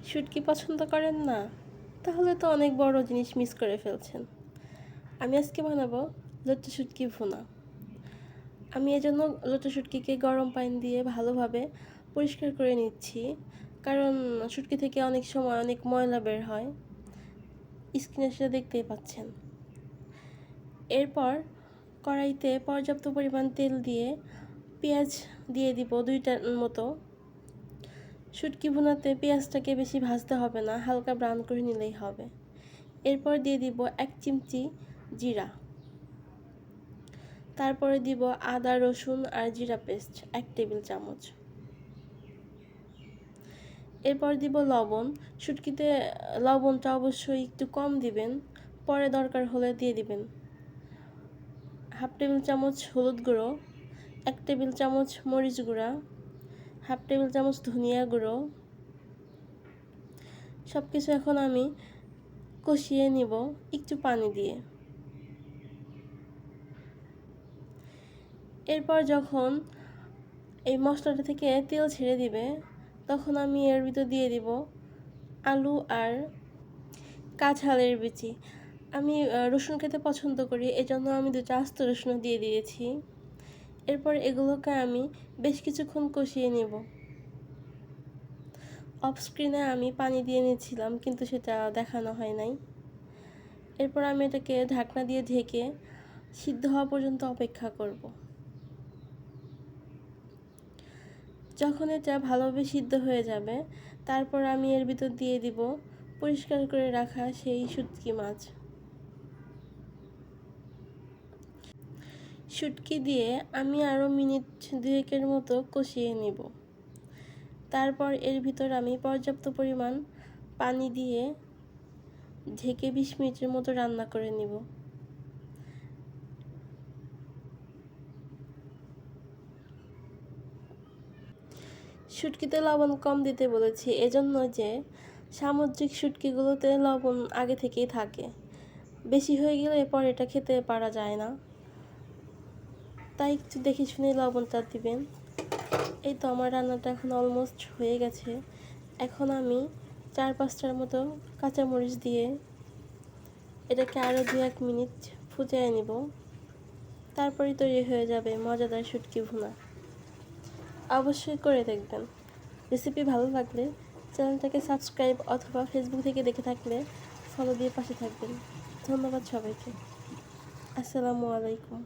শুটকি পছন্দ করেন না? তাহলে তো অনেক বড় জিনিস মিস করে ফেলছেন। আমি আজকে বানাবো লট্টা শুটকি ভুনা। আমি এজন্য লট্টা শুটকিকে গরম পানি দিয়ে ভালোভাবে পরিষ্কার করে নিচ্ছি, কারণ শুটকি থেকে অনেক সময় অনেক ময়লা বের হয়। স্ক্রিনে সেটা দেখতেই পাচ্ছেন। এরপর কড়াইতে পর্যাপ্ত পরিমাণ তেল দিয়ে পেঁয়াজ দিয়ে দিব 2টার মতো। শুটকি ভুনাতে পেঁয়াজটাকে বেশি ভাজতে হবে না, হালকা ব্রাউন করে নিলেই হবে। এরপর দিয়ে দিব 1 চিমচি জিরা, তারপরে দিব আদা রসুন আর জিরা পেস্ট 1 টেবিল চামচ। এরপর দিব লবণ। শুটকিতে লবণটা অবশ্যই একটু কম দিবেন, পরে দরকার হলে দিয়ে দিবেন। 1/2 টেবিল চামচ হলুদ গুঁড়ো, 1 টেবিল চামচ মরিচ গুঁড়া, 1/2 টেবিল চামচ ধনিয়া গুঁড়ো। সব কিছু এখন আমি কষিয়ে নিব একটু পানি দিয়ে। এরপর যখন এই মশলাটা থেকে তেল ছেড়ে দিবে, তখন আমি এর ভিতর দিয়ে দিব আলু আর কাঁঠালের বিচি। আমি রসুন খেতে পছন্দ করি, এজন্য আমি 2টা আস্ত রসুন দিয়ে দিয়েছি। এরপর এগুলোকে আমি বেশ কিছুক্ষণ কষিয়ে নেব। অফ স্ক্রিনে আমি পানি দিয়ে নিয়েছিলাম, কিন্তু সেটা দেখানো হয় নাই। এরপর আমি এটাকে ঢাকনা দিয়ে ঢেকে সিদ্ধ হওয়া পর্যন্ত অপেক্ষা করব। যখন এটা ভালোভাবে সিদ্ধ হয়ে যাবে, তারপর আমি এর ভিতর দিয়ে দিব পরিষ্কার করে রাখা সেই শুটকি মাছ। শুটকি দিয়ে আমি আরও মিনিট 2-1 মতো কষিয়ে নেব। তারপর এর ভিতর আমি পর্যাপ্ত পরিমাণ পানি দিয়ে ঢেকে 20 মিনিটের মতো রান্না করে নেব। শুটকিতে লবণ কম দিতে বলেছি এজন্য যে সামুদ্রিক শুটকিগুলোতে লবণ আগে থেকেই থাকে, বেশি হয়ে গেলে পরে এটা খেতে পারা যায় না, তাই একটু দেখে শুনে লবণটা দিবেন। এই তো আমার রান্নাটা এখন অলমোস্ট হয়ে গেছে। এখন আমি 4-5টার মতো কাঁচামরিচ দিয়ে এটাকে আরও 2-1 মিনিট ফুটিয়ে নিব। তারপরেই তৈরি হয়ে যাবে মজাদার শুটকি ভুনা। অবশ্যই করে দেখবেন। রেসিপি ভালো লাগলে চ্যানেলটাকে সাবস্ক্রাইব অথবা ফেসবুক থেকে দেখে থাকলে ফলো দিয়ে পাশে থাকবেন। ধন্যবাদ সবাইকে। আসসালামু আলাইকুম।